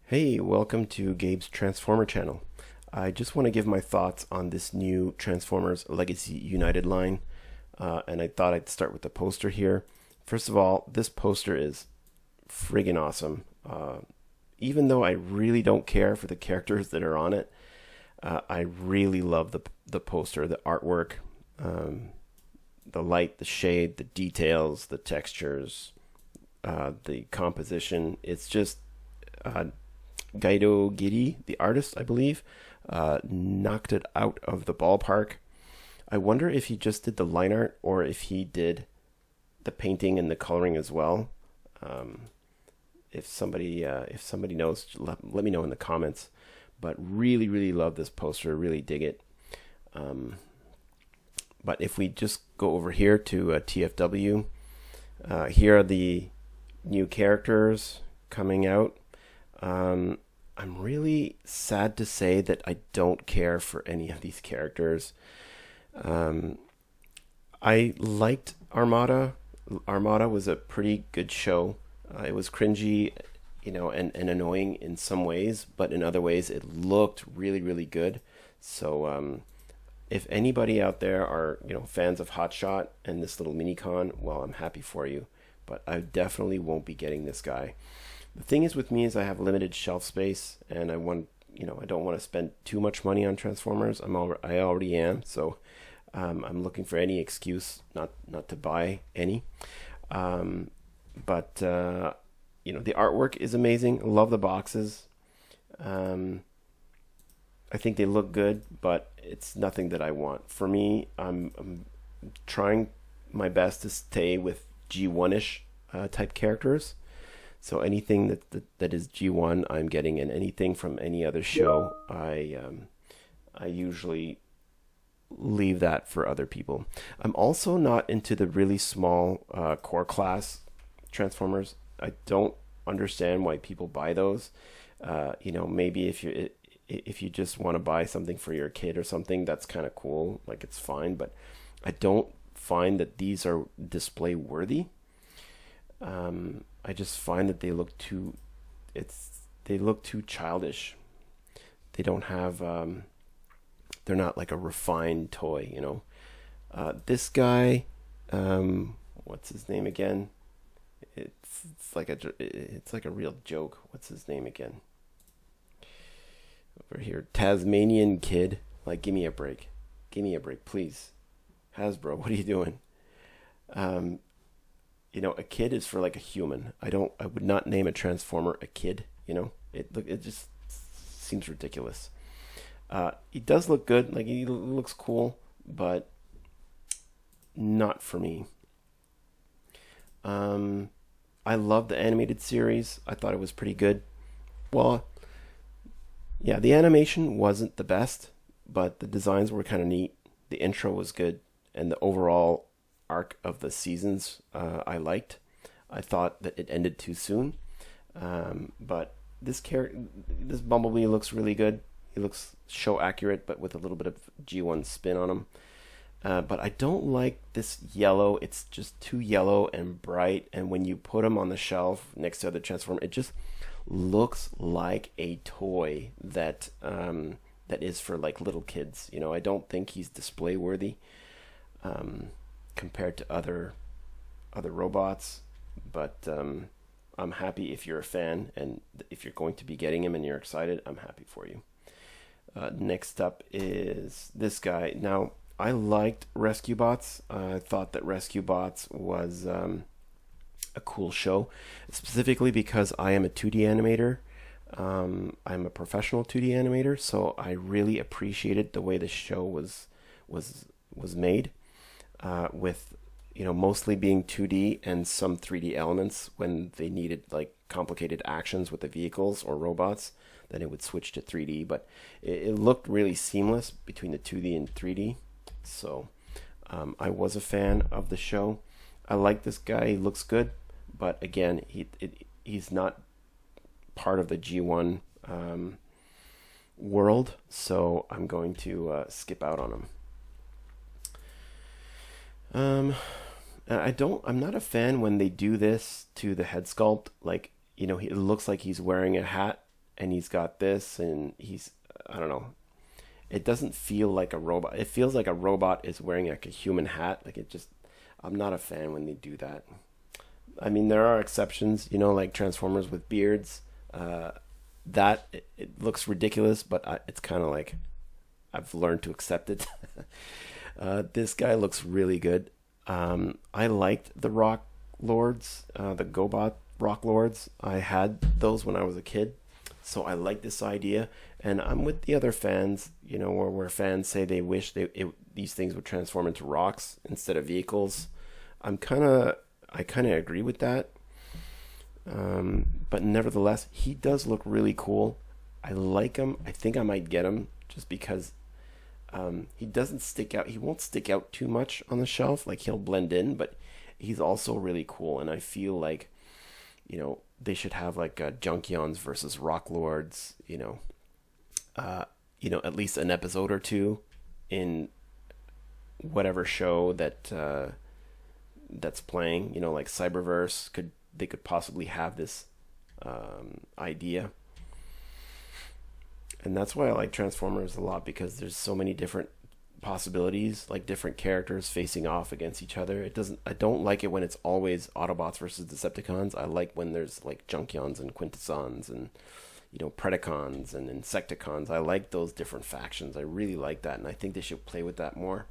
Hey, welcome to Gabe's Transformer channel. I just want to give my thoughts on this new Transformers Legacy United line, and I thought I'd start with the poster here. First of all, this poster is friggin' awesome. Even though I really don't care for the characters that are on it, I really love the poster, the artwork, the light, the shade, the details, the textures, the composition. It's just Gaido Giri, the artist, I believe, knocked it out of the ballpark. I wonder if he just did the line art or if he did the painting and the coloring as well. If somebody knows, let me know in the comments. But really, really love this poster. Really dig it. But if we just go over here to TFW, here are the new characters coming out. I'm really sad to say that I don't care for any of these characters. I liked Armada. Armada was a pretty good show. It was cringy, and annoying in some ways, but in other ways it looked really, really good. So, if anybody out there are, fans of Hotshot and this little mini con, well, I'm happy for you, but I definitely won't be getting this guy. The thing is with me is I have limited shelf space, and I don't want to spend too much money on Transformers. I already am, so I'm looking for any excuse not to buy any. But the artwork is amazing. I love the boxes. I think they look good, but it's nothing that I want. For me, I'm trying my best to stay with G1-ish type characters. So anything that is G1, I'm getting, and anything from any other show, I usually leave that for other people. I'm also not into the really small core class Transformers. I don't understand why people buy those. Maybe if you just want to buy something for your kid or something, that's kind of cool. Like, it's fine, but I don't find that these are display worthy. I just find that they look too childish. They don't have they're not like a refined toy. This guy, what's his name again? It's like a real joke. What's his name again? Over here, Tasmanian Kid. Like, give me a break. Give me a break, please. Hasbro, what are you doing? A kid is for like a human. I would not name a Transformer a kid. It just seems ridiculous. He does look good. Like, he looks cool, but not for me. I love the animated series. I thought it was pretty good. Well, yeah, the animation wasn't the best, but the designs were kind of neat. The intro was good, and the overall arc of the seasons I liked. I thought that it ended too soon, but this Bumblebee looks really good. He looks show accurate, but with a little bit of G1 spin on him. But I don't like this yellow. It's just too yellow and bright, and when you put him on the shelf next to other Transformers, it just looks like a toy that is for like little kids. I don't think he's display worthy. Compared to other robots, but I'm happy if you're a fan, and if you're going to be getting him and you're excited, I'm happy for you. Next up is this guy. Now, I liked Rescue Bots. I thought that Rescue Bots was a cool show, specifically because I am a 2D animator. I'm a professional 2D animator, so I really appreciated the way the show was made. With mostly being 2D and some 3D elements when they needed like complicated actions with the vehicles or robots, then it would switch to 3D. But it looked really seamless between the 2D and 3D. So I was a fan of the show. I like this guy. He looks good, but again, he's not part of the G1 world, so I'm going to skip out on him. I'm not a fan when they do this to the head sculpt. Like, it looks like he's wearing a hat and he's got this, and I don't know. It doesn't feel like a robot. It feels like a robot is wearing like a human hat. Like it just, I'm not a fan when they do that. I mean, there are exceptions, like Transformers with beards. That it looks ridiculous, but it's kind of like I've learned to accept it. This guy looks really good. I liked the Rock Lords, the GoBot Rock Lords. I had those when I was a kid, so I like this idea. And I'm with the other fans, where fans say they wish these things would transform into rocks instead of vehicles. I kind of agree with that. But nevertheless, he does look really cool. I like him. I think I might get him just because he doesn't stick out. He won't stick out too much on the shelf. Like he'll blend in, but he's also really cool. And I feel like, they should have like Junkions versus Rock Lords. At least an episode or two in whatever show that's playing. Like Cyberverse they could possibly have this idea. And that's why I like Transformers a lot, because there's so many different possibilities, like different characters facing off against each other. I don't like it when it's always Autobots versus Decepticons. I like when there's like Junkions and Quintessons and Predacons and Insecticons. I like those different factions. I really like that, and I think they should play with that more.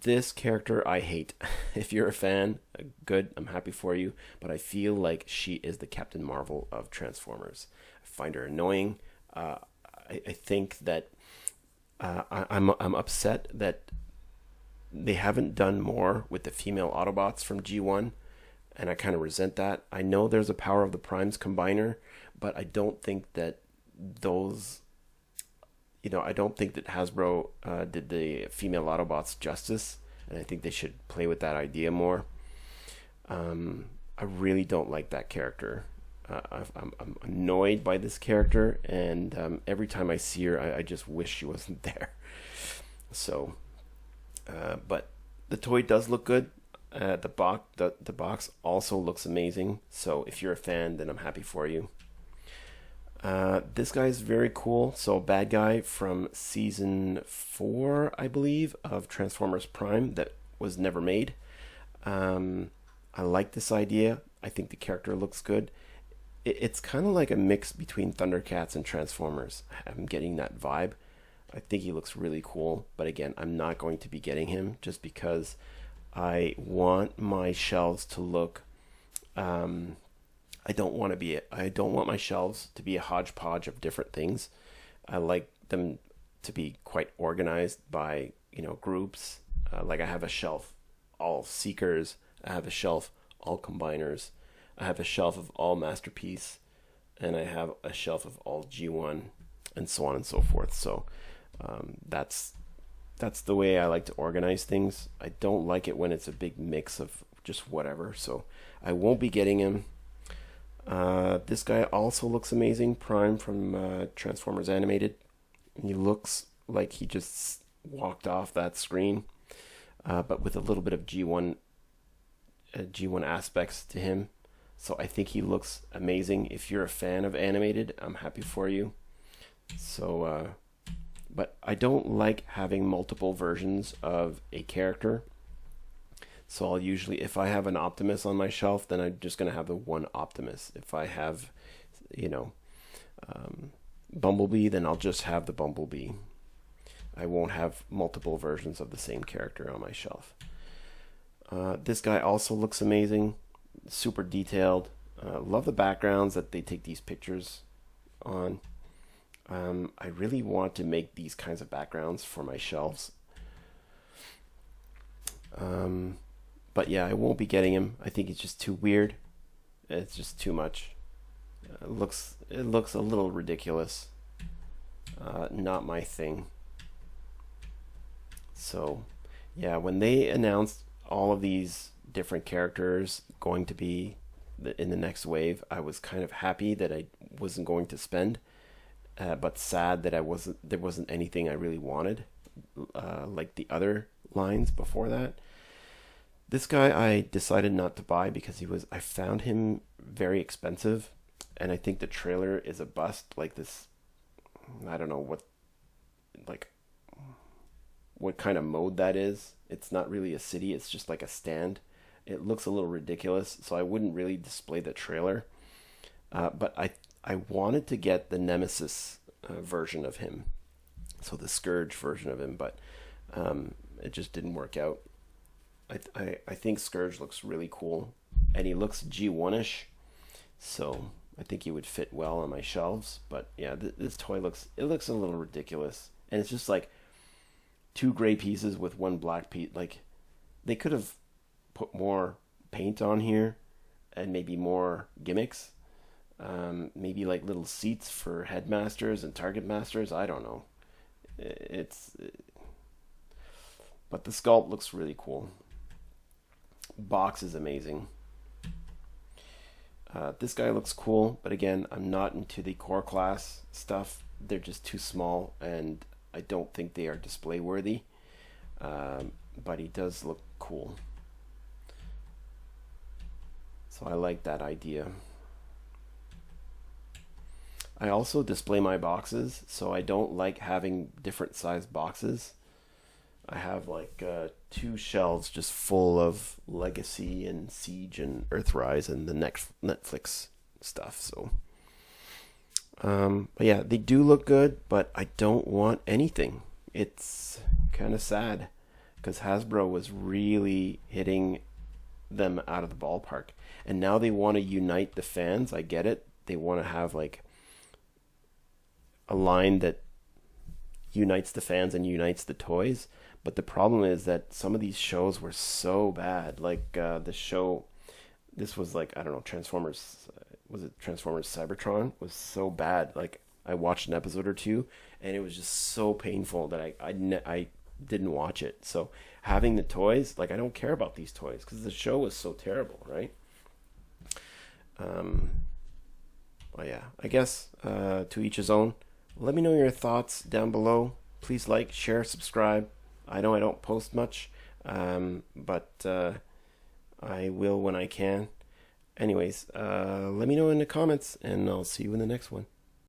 This character I hate. If you're a fan, good, I'm happy for you, but I feel like she is the Captain Marvel of Transformers. I find her annoying. I think that I'm upset that they haven't done more with the female Autobots from G1, and I kind of resent that. I know there's a Power of the Primes combiner, but I don't think that those... I don't think that Hasbro did the female Autobots justice, and I think they should play with that idea more. I really don't like that character. I'm annoyed by this character, and every time I see her, I just wish she wasn't there. So, but the toy does look good. The box also looks amazing. So if you're a fan, then I'm happy for you. This guy is very cool. So bad guy from season 4, I believe, of Transformers Prime that was never made. I like this idea. I think the character looks good. It's kind of like a mix between Thundercats and Transformers. I'm getting that vibe. I think he looks really cool. But again, I'm not going to be getting him just because I want my shelves to look... I don't want my shelves to be a hodgepodge of different things. I like them to be quite organized by, groups. Like I have a shelf all Seekers. I have a shelf all Combiners. I have a shelf of all Masterpiece, and I have a shelf of all G1, and so on and so forth. So that's the way I like to organize things. I don't like it when it's a big mix of just whatever. So I won't be getting him. This guy also looks amazing. Prime from Transformers Animated. He looks like he just walked off that screen, but with a little bit of G1 aspects to him. So I think he looks amazing. If you're a fan of Animated, I'm happy for you. So, but I don't like having multiple versions of a character. So I'll usually, if I have an Optimus on my shelf, then I'm just going to have the one Optimus. If I have, Bumblebee, then I'll just have the Bumblebee. I won't have multiple versions of the same character on my shelf. This guy also looks amazing. Super detailed. Love the backgrounds that they take these pictures on. I really want to make these kinds of backgrounds for my shelves. But yeah, I won't be getting him. I think it's just too weird. It's just too much. It looks a little ridiculous. Not my thing. So, yeah, when they announced all of these different characters going to be in the next wave, I was kind of happy that I wasn't going to spend, but sad that there wasn't anything I really wanted, like the other lines before that. This guy I decided not to buy because I found him very expensive. And I think the trailer is a bust. Like this, I don't know like what kind of mode that is. It's not really a city. It's just like a stand. It looks a little ridiculous, so I wouldn't really display the trailer. But I wanted to get the Nemesis version of him, so the Scourge version of him, but it just didn't work out. I think Scourge looks really cool, and he looks G1-ish, so I think he would fit well on my shelves. But yeah, this toy looks a little ridiculous, and it's just like two gray pieces with one black piece. Like they could have put more paint on here, and maybe more gimmicks. Maybe like little seats for headmasters and target masters. I don't know. But the sculpt looks really cool. Box is amazing. This guy looks cool, but again, I'm not into the core class stuff. They're just too small, and I don't think they are display worthy. But he does look cool. So I like that idea. I also display my boxes, so I don't like having different size boxes. I have like 2 shelves just full of Legacy and Siege and Earthrise and the next Netflix stuff. So, but yeah, they do look good, but I don't want anything. It's kind of sad because Hasbro was really hitting them out of the ballpark, and now they want to unite the fans. I get it. They want to have like a line that unites the fans and unites the toys. But the problem is that some of these shows were so bad. Like the show, this was like, I don't know, Transformers, was it Transformers Cybertron? Was so bad. Like I watched an episode or two, and it was just so painful that I didn't watch it. So having the toys, like I don't care about these toys because the show was so terrible, right? Well, yeah, I guess to each his own. Let me know your thoughts down below. Please like, share, subscribe. I know I don't post much, but I will when I can. Anyways, let me know in the comments, and I'll see you in the next one.